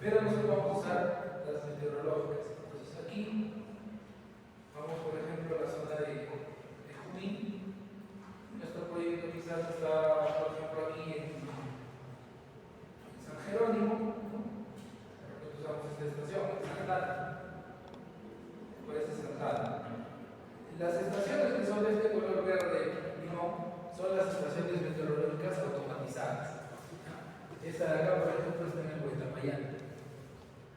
pero nosotros vamos a usar las meteorológicas. Entonces aquí vamos, por ejemplo, a la zona de Junín. Nuestro proyecto quizás está, por ejemplo, aquí en San Jerónimo, ¿no? Nosotros usamos esta estación, Santana. Pues es Santana. Las estaciones que son de este color verde limón son las estaciones meteorológicas automatizadas. Esta de acá, por ejemplo, está en el Huaytapallán.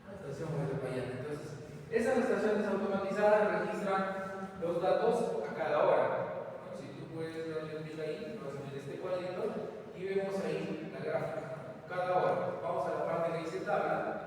La estación Huaytapallán. Entonces, esas estaciones automatizadas registran los datos a cada hora. ¿No? Si tú puedes darle clic ahí, vas a ver este cuadrito y vemos ahí la gráfica. Cada hora. Vamos a la parte que dice tabla.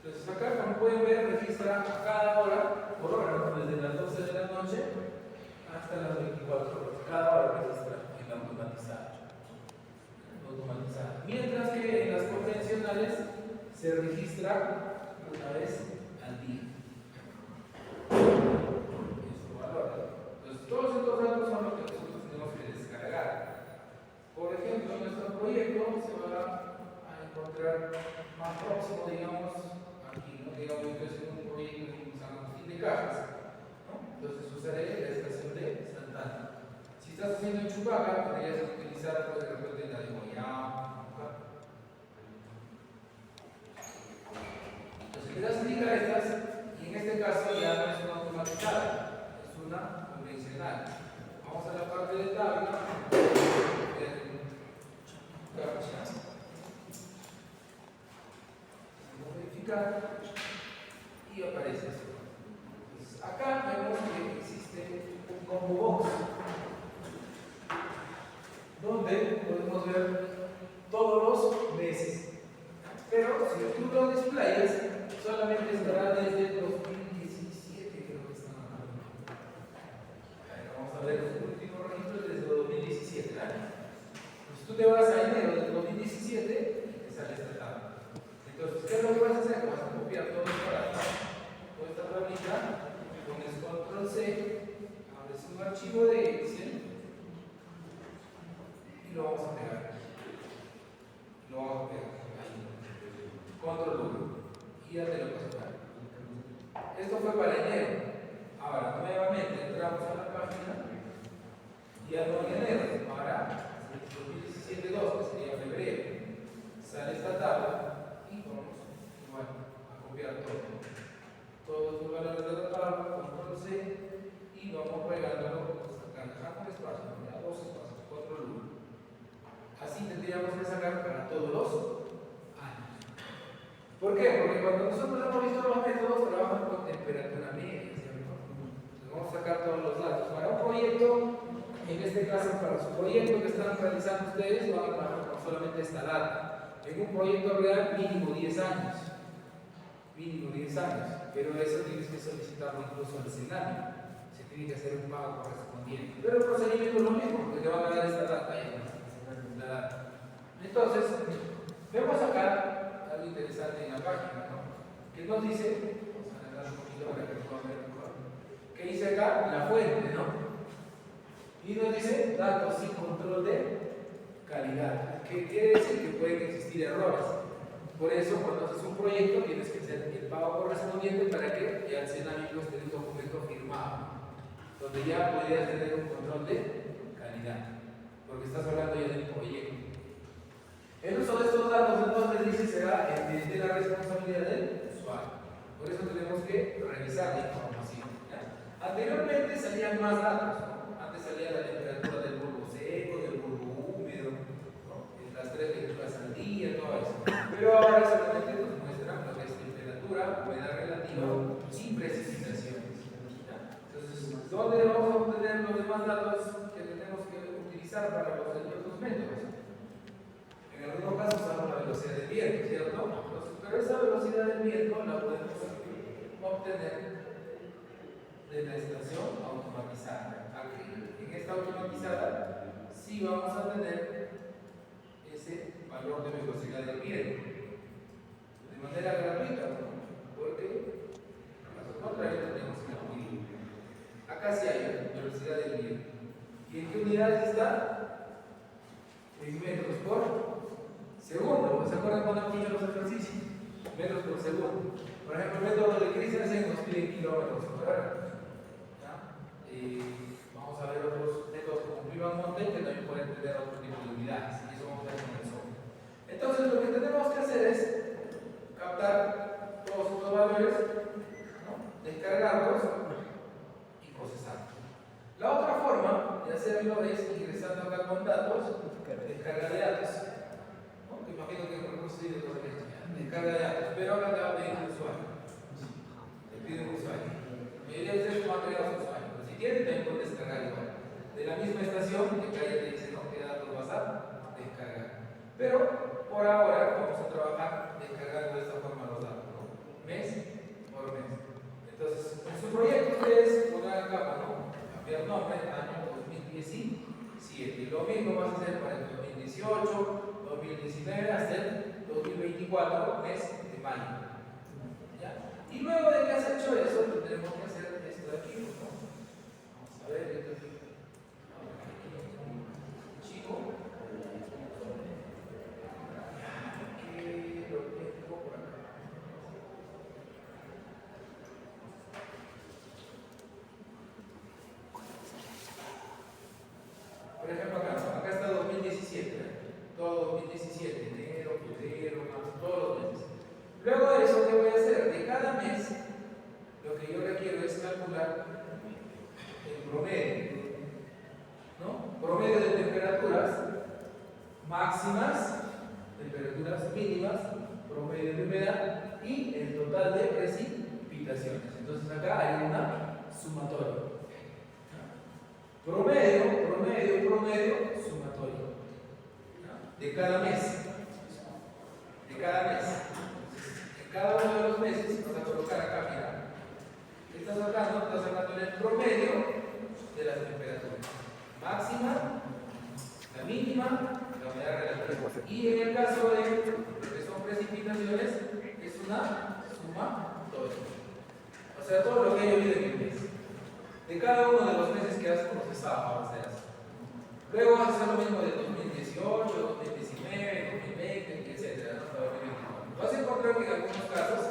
Entonces acá, como pueden ver, registra a cada hora, por hora, ¿no? Desde las 12 de la noche hasta las 24 horas. Cada hora registra en la automatizada. Mientras que en las convencionales se registra una vez al día. Entonces, todos estos datos son los que nosotros tenemos que descargar. Por ejemplo, en nuestro proyecto se va a encontrar más próximo, digamos, aquí, ¿no? Digamos que es un proyecto en San Agustín de Cajas, ¿no? Entonces usaré la estación de Santana. Si estás haciendo en Chupaca, podrías utilizar, pues, de repente la de Guayama. Entonces le das clic a estas, y en este caso ya no es una automatizada, es una convencional. Vamos a la parte de tabla. Modificar y aparece esto. Entonces, acá vemos que existe un combo box donde podemos ver todos los meses, pero si tú lo desplayas solamente estará desde el 2017, creo que está. Vamos a ver los últimos registros desde el 2017, ¿vale? Pues tú te vas a enero del 2017 y te sale esta tabla. Entonces, ¿qué es lo que vas a hacer? Vas a copiar todo esto para acá, toda esta tablita, pones control C, abres un archivo de Excel y lo vamos a pegar. Lo vamos a pegar ahí. Control 1 y ya te lo vas a pegar. Esto fue para enero. Ahora, nuevamente entramos a la página y ya no en enero, para 2017-2, que sería febrero. Sale esta tabla. Y vamos igual a copiar todos los valores de la tabla, control C, y vamos pegándolo hasta dejando espacio, ya 2 espacios, control 1. Así tendríamos que sacar para todos los años. ¿Por qué? Porque cuando nosotros hemos visto los métodos, trabajamos con temperatura media, ¿cierto? Entonces vamos a sacar todos los datos. Para un proyecto, en este caso para su proyecto que están realizando ustedes, van a trabajar con solamente esta data. En un proyecto real, mínimo 10 años. Mínimo 10 años. Pero eso tienes que solicitarlo incluso al Senami. Se tiene que hacer un pago correspondiente. Pero el procedimiento es lo mismo, porque te van a dar esta data ahí. La data. Entonces, vemos acá algo interesante en la página, ¿no? Que nos dice, vamos a adelantar un poquito para que podamos ver mejor. ¿Qué dice acá? La fuente, ¿no? Y nos dice datos sin control de calidad. ¿Qué quiere decir? Que pueden existir errores. Por eso, cuando haces un proyecto, tienes que hacer el pago correspondiente para que ya el CENAMICO esté en un documento firmado, donde ya podrías tener un control de calidad, porque estás hablando ya del proyecto. El uso de estos datos, entonces, dice, será de la responsabilidad del usuario. Por eso tenemos que revisar la información. ¿Ya? Anteriormente salían más datos, ¿no? Antes salía la temperatura del bulbo seco, del bulbo húmedo, ¿no? Las 3 lecturas al día, todo eso. Pero ahora solamente nos muestran lo que es temperatura, humedad relativa, sin precipitaciones. ¿Ya? Entonces, ¿dónde vamos a obtener los demás datos que tenemos que utilizar para los otros métodos? En algunos casos usamos la velocidad del viento, ¿cierto? Entonces, pero esa velocidad del viento la podemos obtener de la estación automatizada. Aquí, en esta automatizada, sí vamos a tener ese valor de velocidad del viento de manera gratuita, ¿no? Porque caso contrario tenemos que adquirir. Acá sí hay velocidad del viento. ¿Y en qué unidades está? En metros por segundo. ¿Se acuerdan cuando hemos hecho los ejercicios? Metros por segundo. Por ejemplo, el método de Christensen nos pide kilómetros por hora. Vamos a ver otros métodos como Viva-Monte que también pueden tener otro tipo de unidades. Y eso vamos a ver con el software. Entonces, lo que tenemos que hacer es captar todos estos valores, ¿no? Descargarlos y procesarlos. La otra forma de hacerlo es ingresando acá con datos, descarga de datos. ¿No? Imagino que es posible descarga de datos, pero acá te va a pedir un usuario. Te pide un usuario. La mayoría de ustedes van a pedir a su usuario, pero si quieren, también pueden descargar igual. De la misma estación, que acá ya te dice, ¿no?, qué datos vas a descargar. Pero por ahora vamos a trabajar descargando de esta forma los datos, ¿no? Mes por mes. Entonces, en su proyecto ustedes pondrán acá, ¿no?, cambiar nombre, año 2017. Y lo mismo vas a hacer para el 2018, 2019, hasta el 2024, mes de mayo. ¿Ya? Y luego de que has hecho eso, tendremos que hacer esto de aquí, ¿no? Vamos a ver, esto aquí. Chico. Aquí lo tengo por acá. Por ejemplo, acá está 2017, todo 2017, enero, febrero, marzo, todos los meses. Luego de eso, ¿qué voy a hacer? De cada mes, lo que yo requiero es calcular el promedio, ¿no? Promedio de temperaturas máximas, temperaturas mínimas, promedio de humedad y el total de precipitaciones. Entonces acá hay una sumatoria. Promedio, sumatorio. De cada mes. De cada mes. En cada uno de los meses vas a colocar acá, mira. ¿Qué estás sacando? Estás sacando el promedio de las temperaturas. Máxima, la mínima, la humedad relativa. Y en el caso de lo que son precipitaciones, es una sumatoria. O sea, todo lo que hay en el mes. De cada uno de los meses que has procesado, vamos a hacer así. Luego vas a hacer lo mismo de 2018, 2019, 2020, etc. Hasta 2021. Vas a encontrar que en algunos casos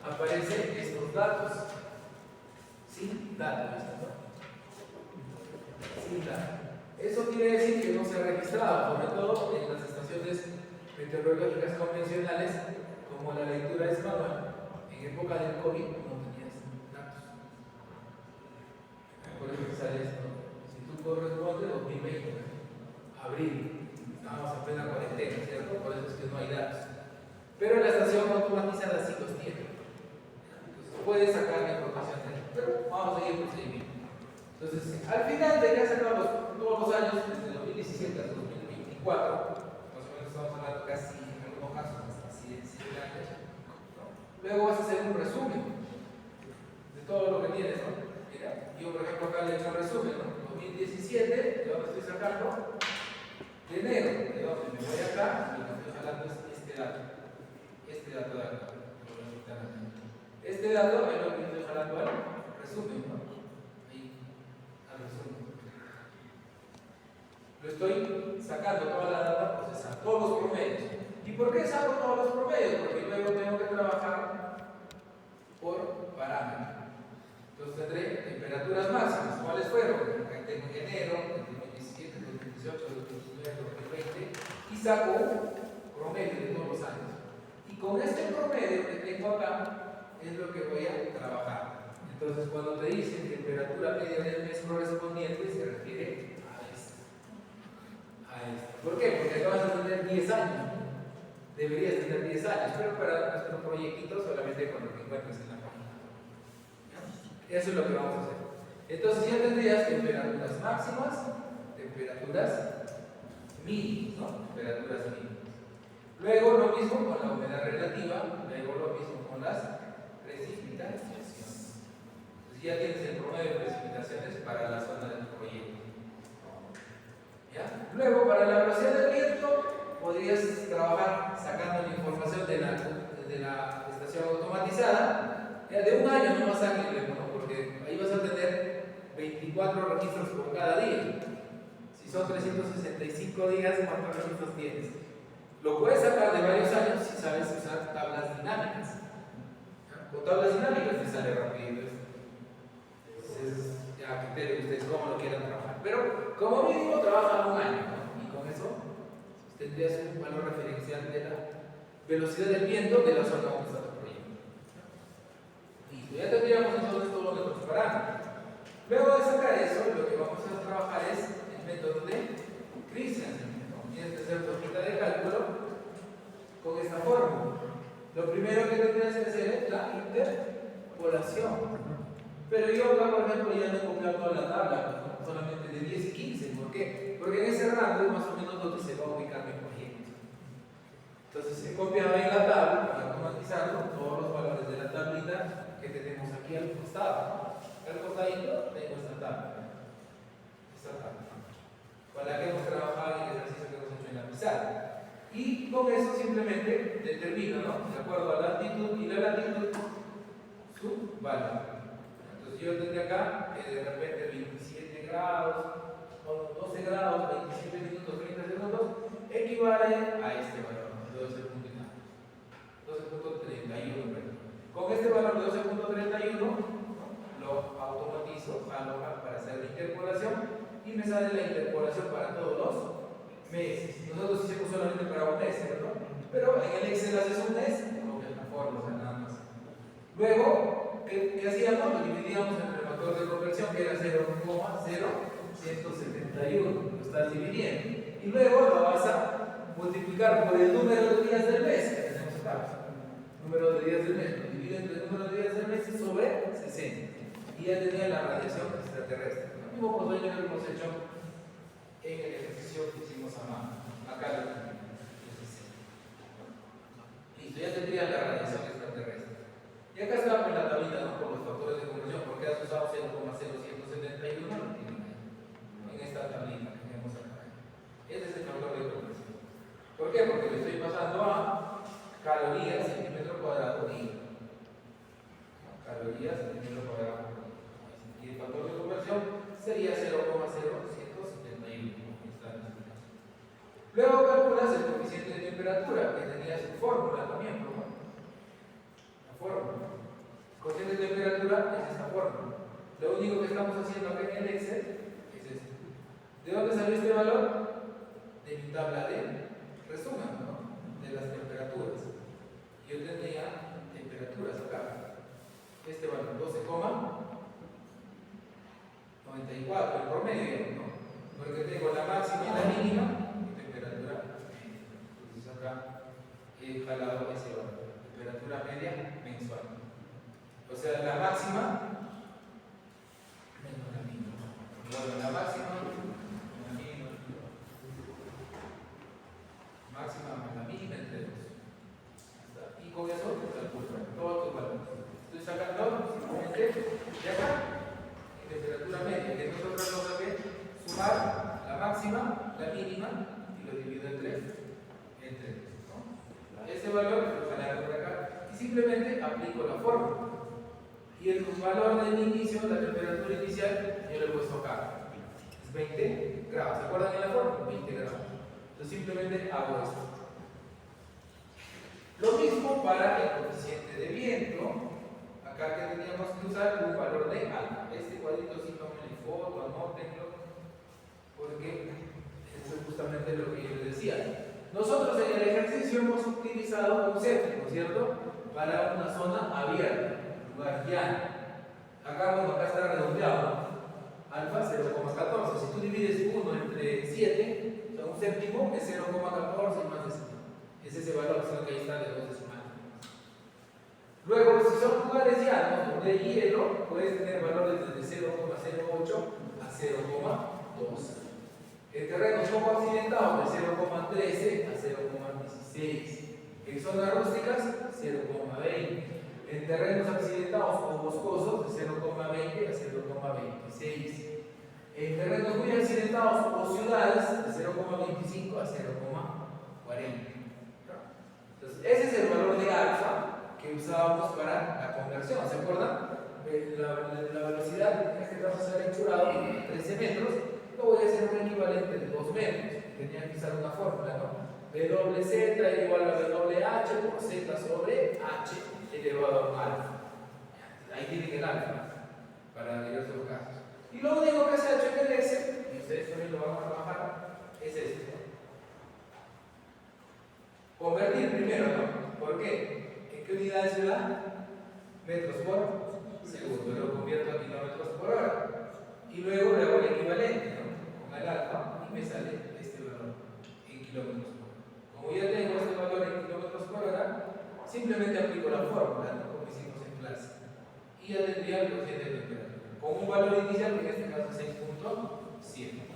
aparecen estos datos. Sin datos. Sin datos. Eso quiere decir que no se ha registrado, sobre todo en las estaciones meteorológicas convencionales, como la lectura es manual. En época del COVID no tenías datos. Por eso sale esto. Si tú corresponde 2020, abril, estábamos en plena cuarentena, ¿cierto? Por eso es que no hay datos. Pero la estación automatizada sí los tiene. Entonces puedes sacar la información de ahí. Pero vamos a seguir el procedimiento. Entonces, al final de que has sacado todos los años, desde 2017 hasta 2024, más o menos estamos hablando casi, en algunos casos, hasta 7 años, ¿no? Luego vas a hacer un resumen de todo lo que tienes, ¿no? Mira, yo por ejemplo acá le he hecho un resumen, ¿no? 2017, ¿de dónde estoy sacando? De enero, ¿de dónde? Me voy acá y lo que estoy jalando es este dato. Este dato de acá. Este dato es lo que estoy jalando al resumen, ¿no? Ahí, al resumen. Lo estoy sacando toda la data procesada, todos los promedios. ¿Y por qué saco todos los promedios? Porque luego tengo que trabajar por parámetro. Entonces tendré temperaturas máximas. ¿Cuáles fueron? Tengo enero, 2017, 2018, 2019, 2020 y saco promedio de todos los años. Y con este promedio que tengo acá es lo que voy a trabajar. Entonces cuando te dicen temperatura media del mes correspondiente se refiere a esto. ¿Por qué? Porque acabas de tener 10 años. Deberías tener 10 años, pero para nuestro proyectito solamente con lo que encuentres en la página. Eso es lo que vamos a hacer. Entonces ya tendrías temperaturas máximas, temperaturas mínimas, ¿no? Temperaturas mínimas. Luego lo mismo con la humedad relativa, luego lo mismo con las precipitaciones. Entonces ya tienes el promedio de precipitaciones para la zona del proyecto. ¿Ya? Luego para la velocidad del viento podrías trabajar sacando la información de la estación automatizada. De un año no más ágil, ¿no? Porque ahí vas a tener 24 registros por cada día. Si son 365 días, ¿cuántos registros tienes? Lo puedes sacar de varios años si sabes usar tablas dinámicas. Con tablas dinámicas te sale rápido. Es a criterio de ustedes cómo lo quieran trabajar. Pero como mínimo trabajan un año, ¿no? Y con eso tendrías un valor referencial de la velocidad del viento de la zona donde está tu proyecto. Listo, ya tendríamos entonces todos nuestros parámetros. Luego de sacar eso, lo que vamos a trabajar es el método de Christiansen. Tienes que hacer tu hojita de cálculo con esta fórmula. Lo primero que tendrías que hacer es la interpolación. Pero yo acá, por ejemplo, ya no he copiado toda la tabla, ¿no? Solamente de 10 y 15. ¿Por qué? Porque en ese rango es más o menos donde se va a ubicar mi proyecto. Entonces he copiado en la tabla para automatizarlo todos los valores de la tablita que tenemos aquí al costado, ¿no? Al costadito tengo esta tabla. Con la que hemos trabajado en el ejercicio que hemos hecho en la pizarra. Y con eso simplemente determino, ¿no? De acuerdo a la altitud y la latitud, su valor. Entonces yo tendría acá que de repente 27 grados, o 12 grados, 27 minutos, 30 segundos, equivale a este valor, 12.31. Con este valor de 12.31 lo automatizo para hacer la interpolación y me sale la interpolación para todos los meses. Nosotros hicimos solamente para un mes, ¿verdad? Pero en el Excel haces un mes, copias la fórmula, nada más. Luego, ¿qué hacíamos? Lo dividíamos entre el factor de conversión, que era 0,0171. Lo estás dividiendo. Y luego lo vas a multiplicar por el número de días del mes que tenemos acá. Número de días del mes. Lo divide entre el número de días del mes sobre 60. Y ya tenía la radiación extraterrestre. Lo mismo procedimiento que hemos hecho en el ejercicio que hicimos a mano. Acá lo tenemos. Listo, ya tendría la radiación extraterrestre. Y acá está pues, la tablita, ¿no? Por los factores de conversión, porque has usado 0,0171, lo tienen ahí. En esta tablita que tenemos acá. Este es el factor de conversión. ¿Por qué? Porque le estoy pasando a calorías centímetro cuadrado y calorías centímetro cuadrado. Y el factor de conversión sería 0,0171. Luego calculas el coeficiente de temperatura, que tenía su fórmula también, ¿no? La fórmula. El coeficiente de temperatura es esta fórmula. Lo único que estamos haciendo acá en el Excel es esto. ¿De dónde salió este valor? De mi tabla de resumen, ¿no? De las temperaturas. Yo tendría temperaturas acá. Este valor 12,94, el promedio, ¿no? Porque tengo la máxima y la mínima y temperatura media. Entonces acá he jalado ese valor, temperatura media mensual. O sea, la máxima menos la mínima. Bueno, la máxima menos la mínima. Máxima más la mínima entre 2. Y con eso calculo todos tus valores. Estoy sacando simplemente de acá temperatura media, que no es otra cosa que sumar la máxima, la mínima y lo divido entre 2, ¿no? Ese valor lo jalamos por acá y simplemente aplico la fórmula. Y el valor del inicio, la temperatura inicial, yo lo he puesto acá. Es 20 grados. ¿Se acuerdan de la fórmula? integramos. Entonces simplemente hago esto. Lo mismo para el coeficiente de viento. Acá que teníamos que usar un valor de alfa. Este cuadrito sí tomen foto, anótenlo, porque eso es justamente lo que yo les decía. Nosotros en el ejercicio hemos utilizado un séptimo, ¿cierto? Para una zona abierta, lugar llano. Acá, bueno, acá está redondeado. Alfa 0,14. Si tú divides 1 entre 7, o sea, un séptimo es 0,14 más décimo. Es ese valor, sino que ahí está de 2 decimales. Luego, si son lugares llanos donde hay hielo, puedes tener valores desde 0,08 a 0,12. En terrenos poco accidentados, de 0,13 a 0,16. En zonas rústicas, 0,20. En terrenos accidentados o boscosos, de 0,20 a 0,26. En terrenos muy accidentados o ciudades, de 0,25 a 0,40. Entonces, ese es el valor de alfa que usábamos para la conversión. ¿Se acuerdan? La velocidad, en este caso se ha enchurado 13 metros, lo voy a hacer un equivalente de 2 metros. Tenía que usar una fórmula, ¿no? WZ es igual a WH por Z sobre H elevado a alfa. Ahí tienen el alfa para diversos casos. Y lo único que se ha hecho en el Excel, y ustedes también lo van a trabajar, es esto. Convertir primero, ¿no? ¿Por qué? ¿En qué unidades se da? Metros por segundo. Lo convierto a kilómetros por hora. Y luego le hago el equivalente, ¿no? Con el alfa y me sale este valor en kilómetros por hora. Como ya tengo este valor en kilómetros por hora, simplemente aplico la fórmula, ¿no? Como hicimos en clase. Y ya tendría el coeficiente de temperatura. Con un valor inicial, que en este caso es 6,7.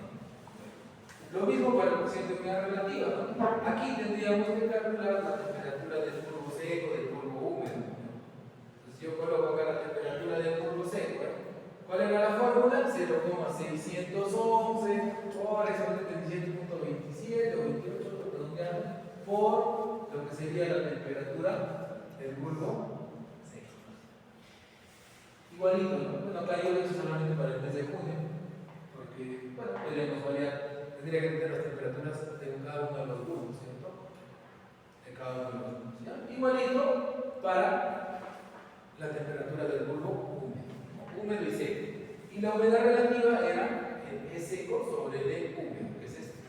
Lo mismo para el coeficiente de humedad relativa, ¿no? Aquí tendríamos que calcular la temperatura del polvo seco, del polvo húmedo. Entonces yo coloco acá la temperatura del polvo seco. ¿Cuál era la fórmula? 0,611 por eso es 27.27 o 28, redondeando, por lo que sería la temperatura del polvo seco. Igualito, ¿no? Bueno, acá yo lo he hecho solamente para el mes de junio, porque, bueno, podríamos variar. Tendría que tener las temperaturas de cada uno de los bulbos, ¿cierto? De cada uno de los bulbos. ¿Ya? Igualito para la temperatura del bulbo húmedo y seco. Y la humedad relativa era el E seco sobre el E húmedo, que es este.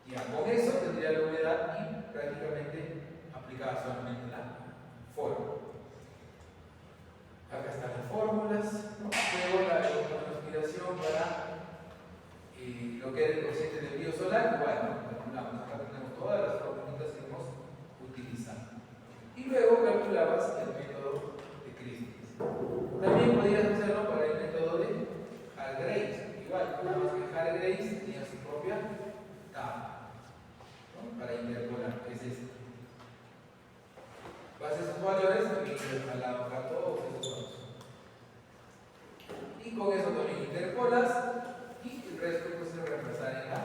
Ya con eso tendría la humedad y prácticamente aplicada solamente la fórmula. Acá están las fórmulas, ¿no? Luego la evapotranspiración para lo que es el coeficiente del brillo solar, bueno, calculamos, acá tenemos todas las fórmulas que hemos utilizado. Y luego calculabas el método de Christie's. También podías hacerlo para el método de Hargreaves. Igual, nada más que Hargreaves tenía su propia tabla, ¿no? Para interpolar, que es este. Vas a esos valores, también jalado acá todos esos valores. Y con eso también interpolas. Y el resto pues se reemplazar en la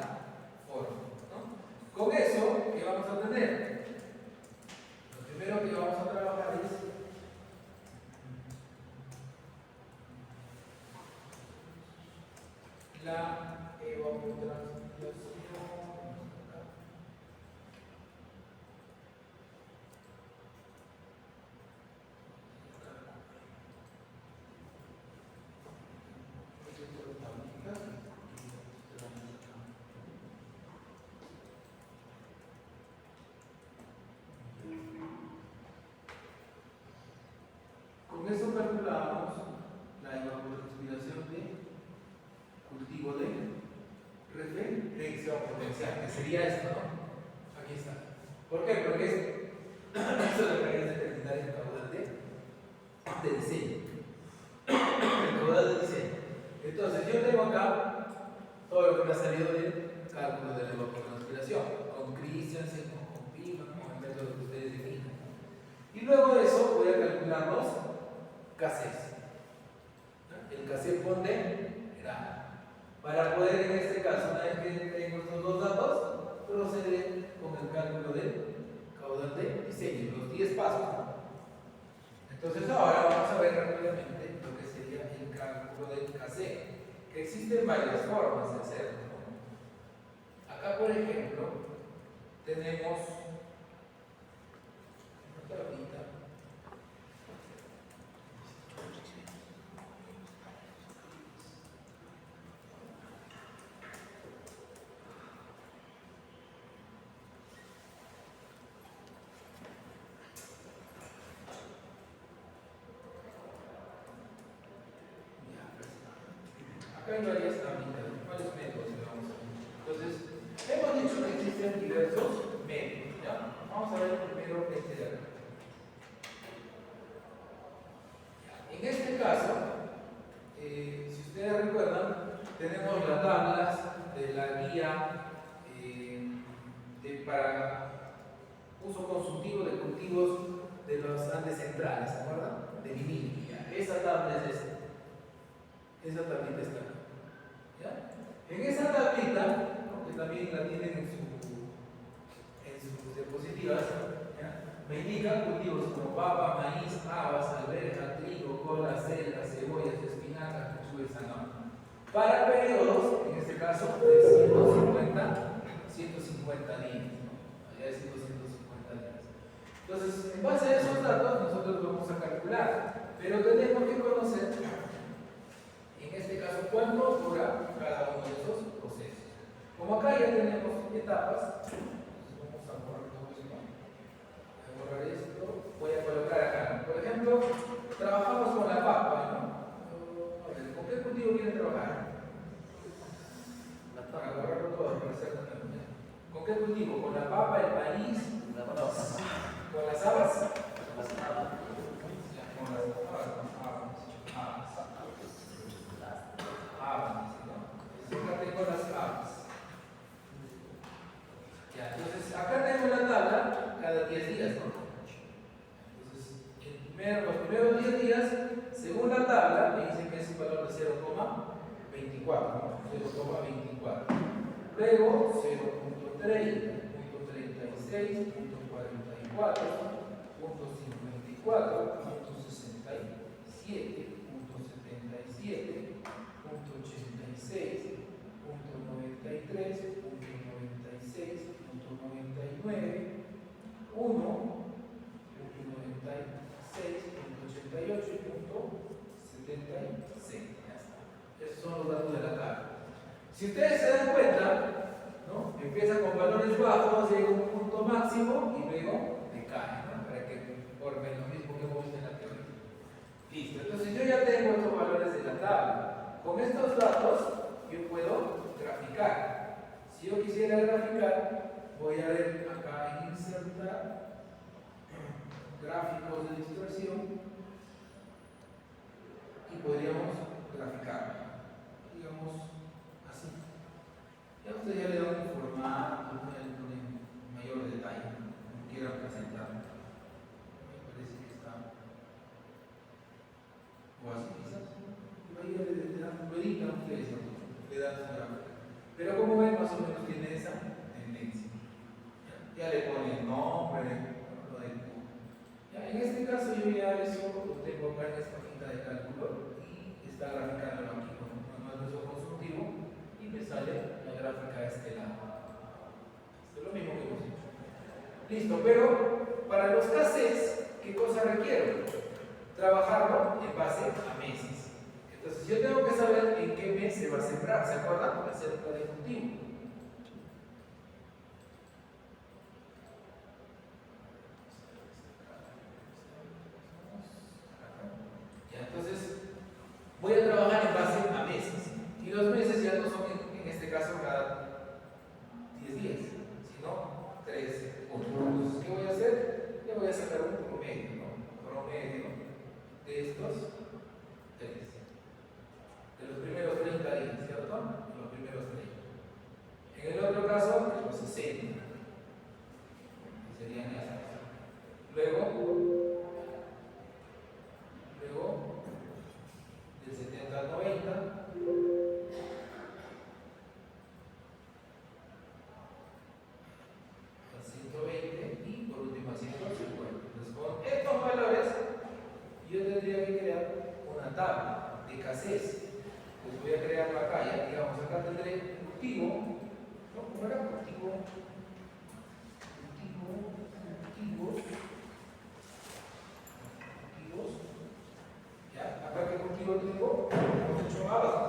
fórmula, ¿no? Con eso, ¿qué vamos a tener? Lo primero que vamos a trabajar es la evapotranspiración. Con eso calculamos la evapotranspiración de cultivo de referencia potencial, que sería esto, ¿no? Aquí está. ¿Por qué? Porque esto es lo que hay que determinar el caudal de diseño. El caudal de diseño. Entonces, yo tengo acá todo lo que me ha salido del cálculo de la evapotranspiración, con Christiansen, con Pima, con el método que ustedes definen. Y luego de eso voy a calcular los casés. El casé pone grado. Para poder, en este caso, una vez que tengo estos dos datos, proceder con el cálculo del caudal de diseño, los 10 pasos, ¿no? Entonces ahora vamos a ver rápidamente lo que sería el cálculo del casé, que existen varias formas de hacerlo, ¿no? Acá, por ejemplo, tenemos una tablita. Acá hay varias tablitas, varios métodos que vamos a ver. Entonces, hemos dicho que existen diversos métodos. ¿Ya? Vamos a ver primero este de acá. En este caso, si ustedes recuerdan, tenemos las tablas de la guía para uso consultivo de cultivos de los Andes centrales, ¿se acuerdan? De vinil. Esa tabla es esta. Esa tablita está acá. ¿Ya? En esa tablita, ¿no? Que también la tienen en sus diapositivas, ¿ya? Me indican cultivos como papa, maíz, habas, alberja, trigo, cola, selga, cebollas, espinacas, lechuga y zanahoria. Para periodos, en este caso, de 150 días, ¿no? Allá es 150 días. Entonces, en base a esos datos, nosotros vamos a calcular, pero tenemos que conocer, en este caso, cuánto dura cada uno de esos procesos. Como acá ya tenemos etapas, vamos a borrar todo esto. Voy a borrar esto. Voy a colocar acá. Por ejemplo, trabajamos con la papa, ¿no? ¿Con qué cultivo quieren trabajar? Para borrarlo todo, para hacer una reunión. ¿Con qué cultivo? ¿Con la papa, el maíz? ¿Con las habas? Con las habas. Fíjate con las habas. Ya, entonces acá tengo la tabla cada 10 días, ¿no? Entonces, los primeros 10 días, según la tabla, me dicen que es un valor de 0,24, ¿no? 0,24. Luego 0,30, 0,36, 0,44, 0,54, 0,67, 0,77, 0,86, 0,93, 0,96, 0,99, 1, 0,96, 0,88 y 0,76. Ya está. Esos son los datos de la tabla. Si ustedes se dan cuenta, ¿no? Empieza con valores bajos, llega a un punto máximo y luego decae, ¿no? Para que formen lo mismo que hemos visto en la teoría. Listo. Entonces yo ya tengo estos valores de la tabla. Con estos datos yo puedo graficar. Si yo quisiera graficar, voy a ver acá en insertar gráficos de distorsión y podríamos graficar, digamos así. Ya ustedes ya le dan un formato, un mayor detalle, como quieran presentar. Me parece que está o así quizás. Ahí lo editan ustedes, le dan su gráfica. Pero como ven, más o menos tiene esa tendencia. Ya le ponen nombre, lo del punto. Ya, en este caso yo ya eso lo tengo acá en esta hojita de cálculo y está graficándolo aquí con un manual de uso consultivo y me sale la gráfica de este lado. Esto es lo mismo que hemos hecho. Listo, pero para los cassettes, ¿qué cosa requiero? Trabajarlo en base a meses. Entonces yo tengo que saber en qué mes se va a sembrar, ¿se acuerdan? Para hacer el plan de cultivo. Ya, entonces voy a trabajar en base a meses. Y los meses ya no son en este caso cada 10 días, sino 3 o 2. Entonces, ¿qué voy a hacer? Ya voy a sacar un promedio, ¿no? Promedio de estos 3. De los primeros 30 días, ¿cierto? De los primeros 30. En el otro caso, de los 60. Que serían estos. Luego, del 70 al 90. Al 120 y por último al 150. Entonces, con estos valores, yo tendría que crear una tabla de escasez. Pues voy a crearlo acá, ya digamos, acá tendré cultivo ¿no? ¿Cómo era? Cultivos. ¿Ya? Acá qué cultivo tengo, hemos hecho habas.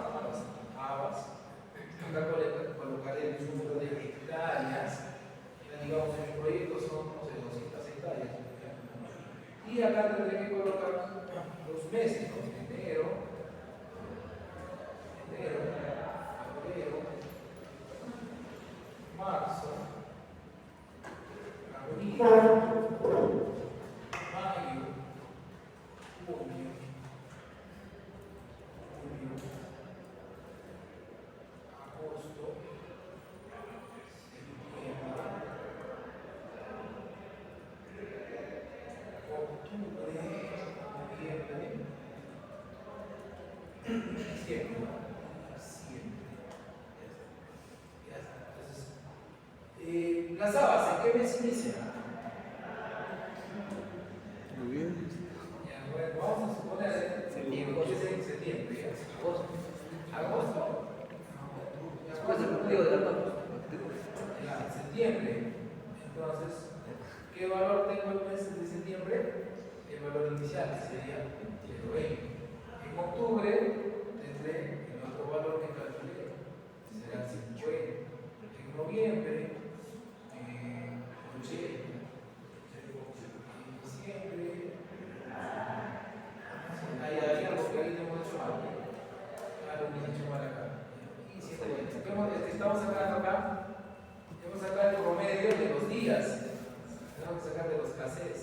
Acá colocaré el número de hectáreas. Digamos, en el proyecto son, no sé, 200 hectáreas. ¿No? Y acá tendré que colocar los meses, ¿no? Enero, febrero, marzo, abril, mayo, junio, agosto, septiembre, octubre, noviembre, diciembre. Ya está. Entonces, las habas, ¿en qué mes inician? Muy bien. Ya, bueno, vamos a suponer septiembre, en septiembre, ¿ya? Agosto. Después del cultivo de la papa. Ya, septiembre. Entonces, ¿qué valor tengo el mes de septiembre? El valor inicial, que sería el 20. En octubre tendré el otro valor que calculé, que será 50. En noviembre, 80. En diciembre, hay algo que ahí no hemos hecho mal. Algo que hemos hecho mal acá. Y 120. Estamos sacando acá, hemos sacado el promedio de los días. Tenemos que sacar de los cassettes.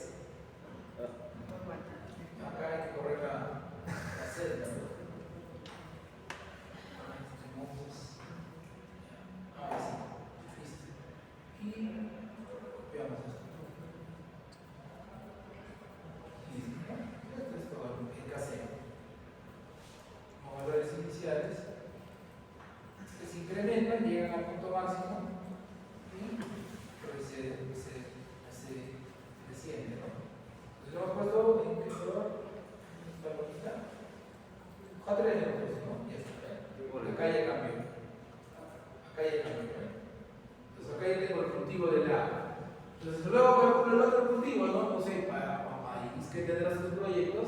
Acá hay que correr la celda. Ahora sí, listo. Y veamos esto. Listo, ¿no? Esto es todo el cassette. Como valores iniciales que se incrementan, llegan al punto máximo y pues se desciende, ¿no? Entonces lo hemos puesto en qué color. Acá tenemos, ¿no? Ya está. Acá ya cambió. Entonces acá ya tengo el cultivo del agua. Entonces luego calculo el otro cultivo, ¿no? No sé, para maíz que tendrás tus proyectos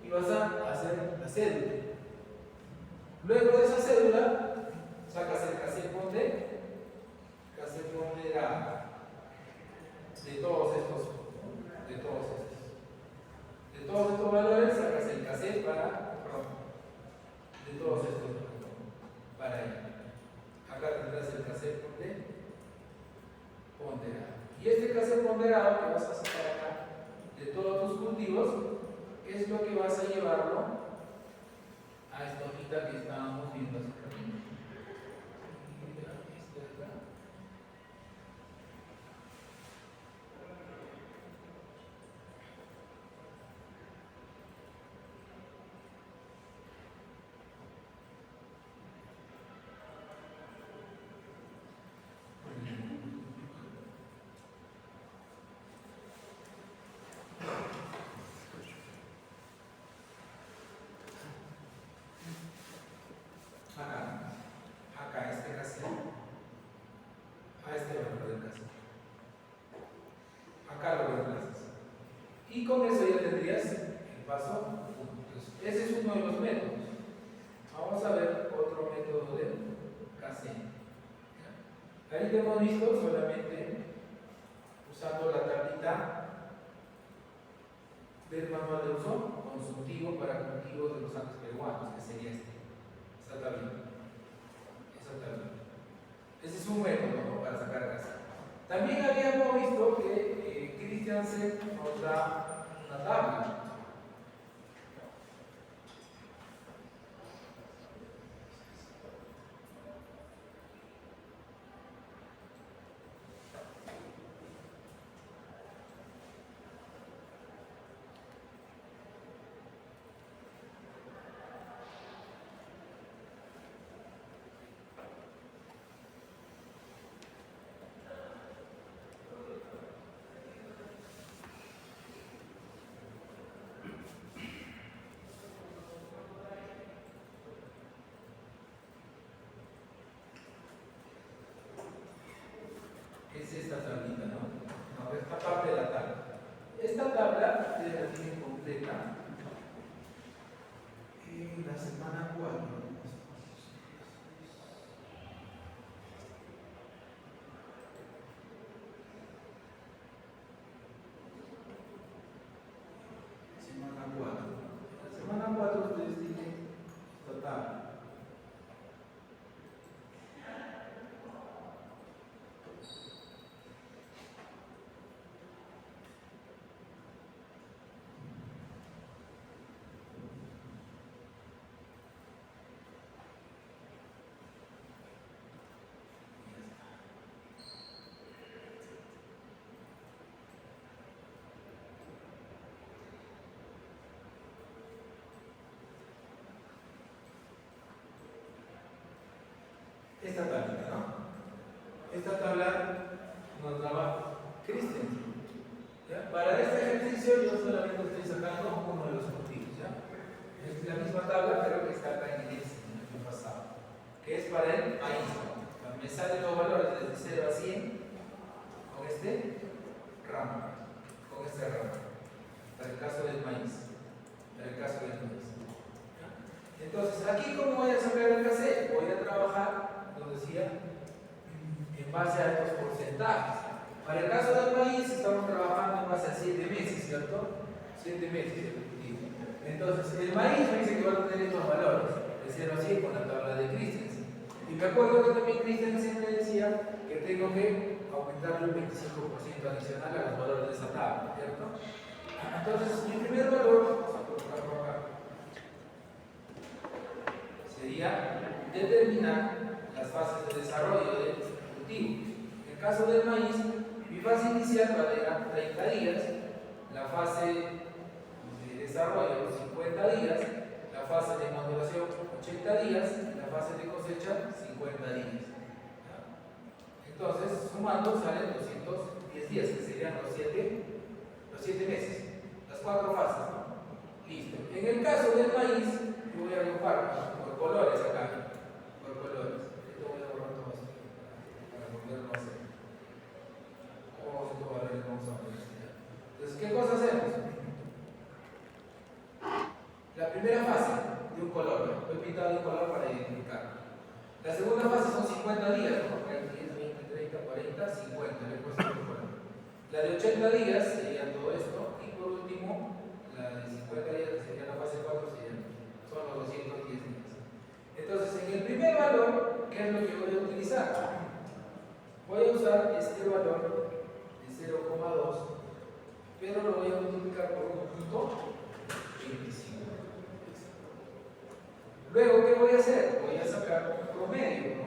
y vas a hacer la cédula. Luego de esa cédula, sacas el cassette pondera de todos estos, de todos estos valores, sacas el cassette de todos estos para ahí. Acá tendrás el cassette ponderado. Y este cassette ponderado que vas a sacar acá de todos tus cultivos es lo que vas a llevarlo a esta hojita que estábamos viendo hace un ratito. Acá este cassette, a este valor del cassette. Acá lo reemplazas. Y con eso ya tendrías el paso 1. Entonces, ese es uno de los métodos. Vamos a ver otro método del cassette. Ahí lo hemos visto solamente usando la tablita del manual de uso consultivo para cultivos de los Andes peruanos, que sería esta tablita. Ese es un método, ¿no? Para sacar gas. También habíamos visto que Christiansen nos da una tabla. completa. En la semana 4. Semana 4. La semana 4 ustedes tienen esta tabla. Esta tabla, ¿no? Esta tabla nos daba Christensen. ¿Ya? Para este ejercicio yo solamente estoy sacando uno de los motivos. ¿Ya? Es la misma tabla, pero que está acá en el año pasado, que es para el maíz. Me salen los valores desde 0 a 100 con este ramo. Para el caso del maíz. ¿Ya? Entonces, aquí, ¿cómo voy a sacar el cassette? Voy a trabajar, lo decía, en base a estos porcentajes. Para el caso del maíz estamos trabajando en base a 7 meses, ¿cierto? 7 meses. Entonces, el maíz me dice que va a tener estos valores, de 0 a 100 con la tabla de Christensen. Y me acuerdo que también Christensen me decía que tengo que aumentarle un 25% adicional a los valores de esa tabla, ¿cierto? Entonces, mi primer valor, vamos a colocarlo acá, sería determinar las fases de desarrollo del cultivo. En el caso del maíz, mi fase inicial va a 30 días, la fase de desarrollo 50 días, la fase de maduración 80 días y la fase de cosecha 50 días. ¿Ya? Entonces, sumando salen 210 días, que serían los 7 meses, las 4 fases, ¿no? Listo. En el caso del maíz, yo voy a agrupar por colores acá. Por colores. Esto voy a borrar todo esto para volverlo a hacer. ¿Cómo vamos a valores vamos a ver? Entonces, ¿qué cosa hacemos? La primera fase de un color, he pintado un color para identificar. La segunda fase son 50 días, ¿no? 10, 20, 30, 40, 50, le he puesto un color. La de 80 días sería todo esto, y por último, la de 50 días, que sería la fase 4, son los 210 días. Entonces, en el primer valor, ¿qué es lo que voy a utilizar? Voy a usar este valor de 0,2, pero lo voy a multiplicar por 1.25. Luego, ¿qué voy a hacer? Voy a sacar un promedio, ¿no?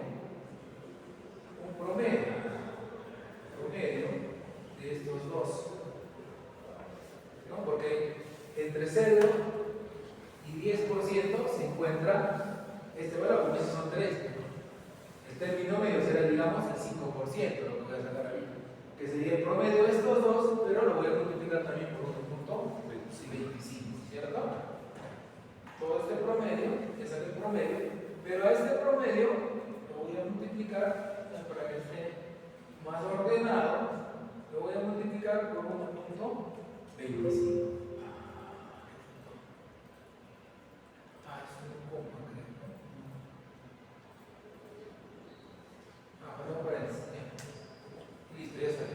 Un promedio de estos dos, ¿no? Porque entre 0 y 10% se encuentra este valor, como esos son 3. El término medio será, digamos, el 5%, lo que voy a sacar ahí, que sería el promedio de estos dos, pero lo voy a multiplicar también por 1.25, ¿cierto? Todo este promedio, ese es el promedio, pero a este promedio lo voy a multiplicar, para que esté más ordenado, lo voy a multiplicar por 1.25. Es un coma, creo. Perdón por eso. Listo, ya está.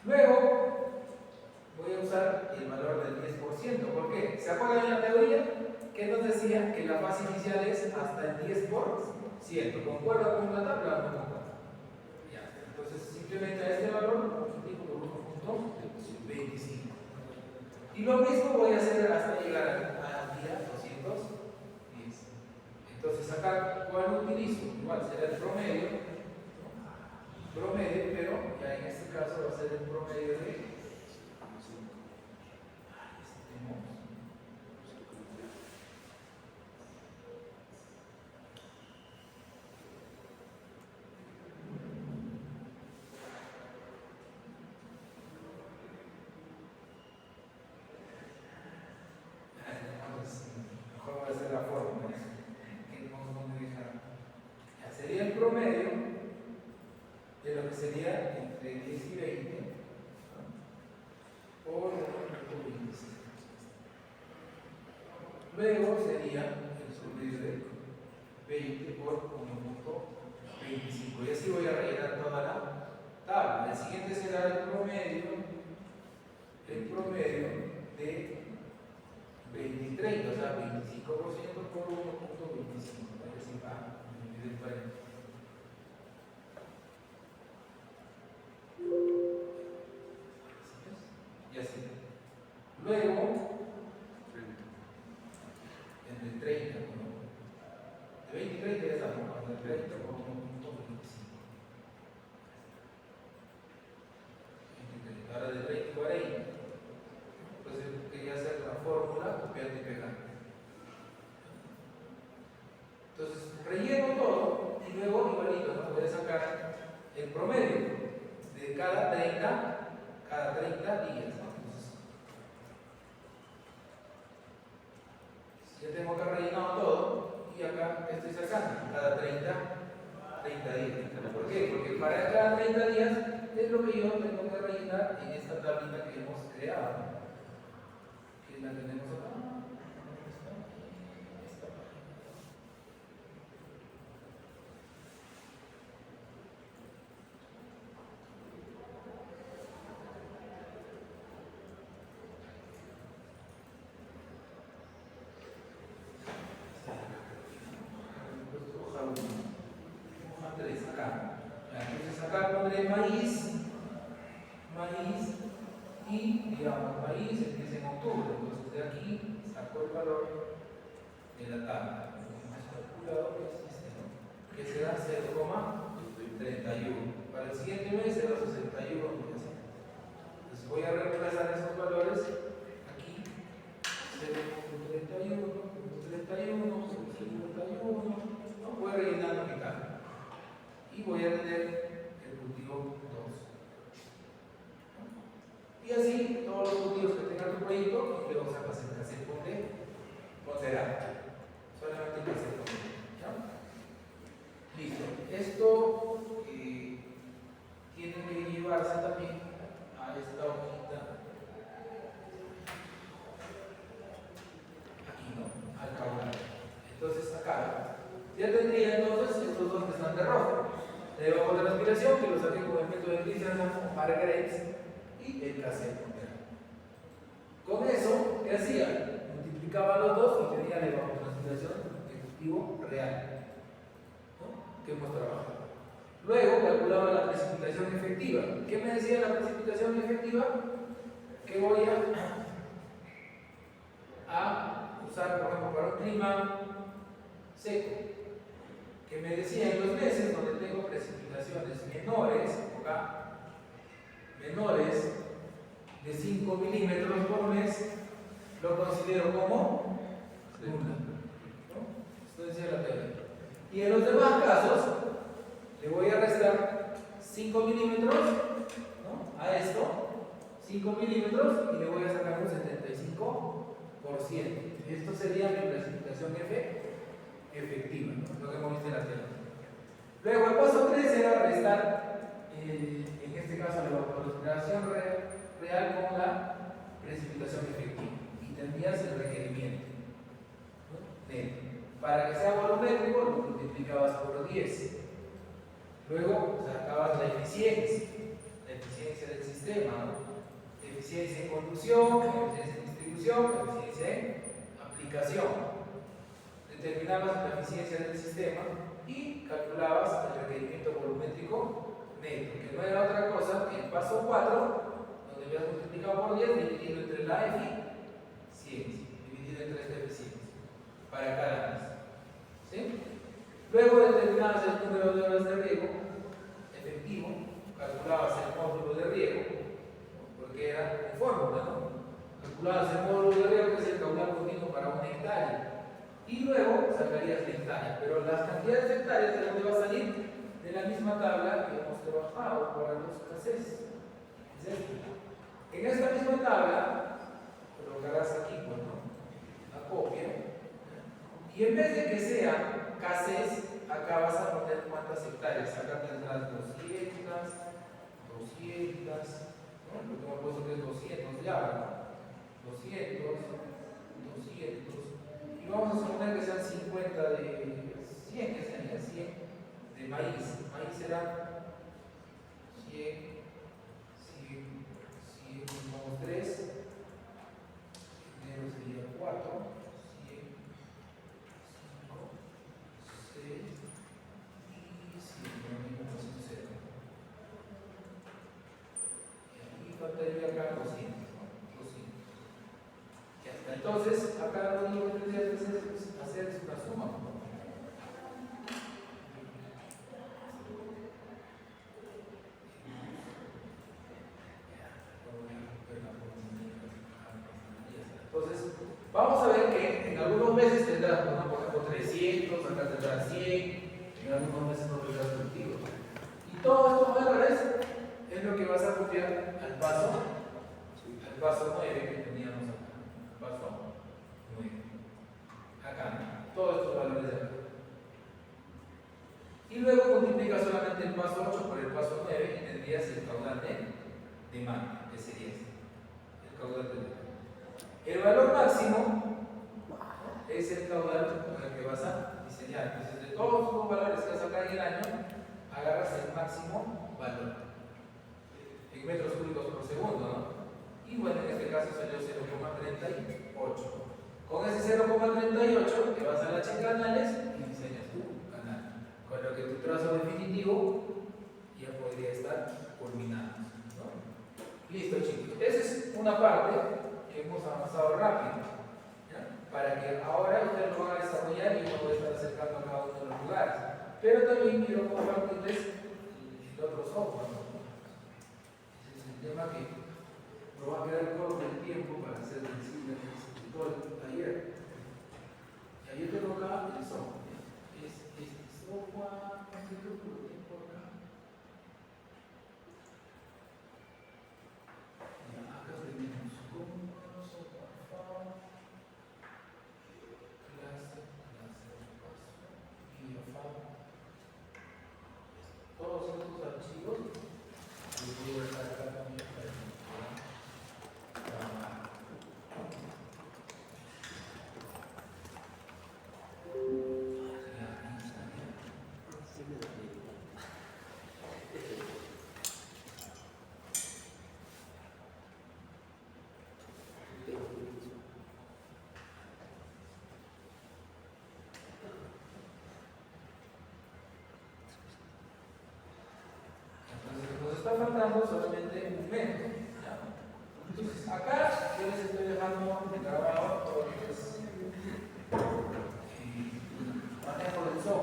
Luego, voy a usar el valor del 10%. ¿Por qué? ¿Se acuerdan de la teoría? Que nos decía que la fase inicial es hasta el 10%. ¿Concuerda con la tabla o no concuerda? Ya. Entonces, simplemente a este valor lo multiplico por 1.25. Y lo mismo voy a hacer hasta llegar al día 210. Entonces, acá, ¿cuál utilizo? Igual será el promedio, pero ya en este caso va a ser el promedio de promedio de lo que sería entre 10 y 20 por 1.25. Luego sería el promedio de 20 por 1.25. Y así voy a rellenar toda la tabla. El siguiente será el promedio de 20-30, o sea, 25% por 1.25. Así va a dividir el 40. Y así. Luego, entre 30, ¿no? De 20 y 30 ya estamos, de 30 por 1.25. Ahora de 30 y 40, pues quería hacer la fórmula copiando y pegando. Entonces, relleno todo y luego, igualito, ¿no? Voy a sacar el promedio de cada 30 días, ¿no? Entonces, ya tengo acá rellenado todo y acá estoy sacando cada 30 días. ¿Por qué? Porque para cada 30 días es lo que yo tengo que rellenar en esta tablita que hemos creado, que la tenemos acá. Entonces acá pondré maíz y digamos maíz empieza en octubre, entonces de aquí saco el valor de la tabla. Hemos calculado que será 0,31. Para el siguiente mes será 61. Entonces voy a reemplazar esos valores aquí. 0,31, 31, 51. No, voy rellenando mi tabla. Y voy a tener el cultivo 2. Y así todos los cultivos que tenga tu proyecto, y luego sacas el cassette con cerámica. Solamente el cassette con cerámica. Listo. Esto tiene que llevarse también a esta hojita. Aquí, ¿no? Al caudal. Entonces acá ya tendría entonces estos dos que están de rojo. Debajo de la aspiración, que lo saqué con el método de Christian Margaret y el cassette con cerámica. Con eso, ¿qué hacía? Multiplicaba los dos y tenía la evapotranspiración de cultivo real, ¿no? Que hemos trabajado. Luego calculaba la precipitación efectiva. ¿Qué me decía la precipitación efectiva? Que voy a usar, por ejemplo, para un clima seco. Que me decía en los meses donde tengo precipitaciones menores de 5 milímetros por mes, lo considero como nula, ¿no? Esto decía la teoría. Y en los demás casos, le voy a restar 5 milímetros, ¿no? A esto, 5 milímetros, y le voy a sacar un 75%. Esto sería mi precipitación efectiva, ¿no? Lo que hemos visto en la teoría. Luego, el paso 3 era restar, en este caso, la evapotranspiración real con la precipitación efectiva. Y tendrías el requerimiento, ¿no? Neto. Para que sea volumétrico, lo multiplicabas por 10. Luego sacabas la eficiencia del sistema, ¿no? Eficiencia en conducción, eficiencia en distribución, eficiencia en aplicación. Determinabas la eficiencia del sistema y calculabas el requerimiento volumétrico neto, que no era otra cosa que el paso 4, donde habías multiplicado por 10, dividido entre la eficiencia, dividido entre esta eficiencia, para cada mes. ¿Sí? Luego determinabas el número de horas de riego efectivo, calculabas el módulo de riego, porque era en fórmula, ¿no? Calculabas el módulo de riego, que es el caudal continuo para una hectárea. Y luego sacarías la hectárea, pero las cantidades de hectáreas de dónde va a salir de la misma tabla que hemos trabajado para los cassettes. ¿Es esto? En esta misma tabla colocarás aquí, bueno, la copia, y en vez de que sea cassettes, acá vas a poner cuántas hectáreas. Acá tendrás 200, ¿no? Porque hemos puesto que es 200 ya, ¿no? 200, Y vamos a suponer que sean 50 de 100, que sean ya 100 de maíz. Maíz será 100, 100, 3, enero sería 4, 100, 5, 6 y 100, no 0. Y aquí faltaría acá 200, ¿no? 200. Ya está. Entonces, acá lo único que tendría que hacer es una suma. Entonces, vamos a ver que en algunos meses tendrás, ¿no? Por ejemplo, 300, acá tendrás 100, en algunos meses no tendrás 22. Y todos estos valores es lo que vas a copiar al paso 9 que teníamos acá. Paso 9. Acá, todos estos valores de acá. Y luego multiplica solamente el paso 8 por el paso 9 y tendrías el caudal de demanda, que sería este. El caudal de demanda. El valor máximo es el caudal con el que vas a diseñar. Entonces, de todos los valores que vas a sacar en el año, agarras el máximo valor en metros cúbicos por segundo, ¿no? Y bueno, en este caso salió 0,38. Con ese 0,38 te vas a la H canales y diseñas tu canal. Con lo que tu trazo definitivo ya podría estar culminado, ¿no? Listo, chicos. Esa es una parte que hemos avanzado rápido, ¿ya? Para que ahora ustedes lo van a desarrollar y yo voy a estar acercando a cada uno de los lugares. Pero también quiero compartirles el otro software, ¿no? Ese es el tema que lo va a quedar corto el tiempo para hacer todo el taller. Y ahí yo tengo acá el software. Es este software, no sé qué lo tengo acá. Ya, acá tenemos curso, software, clase, guía file. Todos estos archivos los voy a dejar acá también para trabajar. Entonces, nos está faltando solamente un método.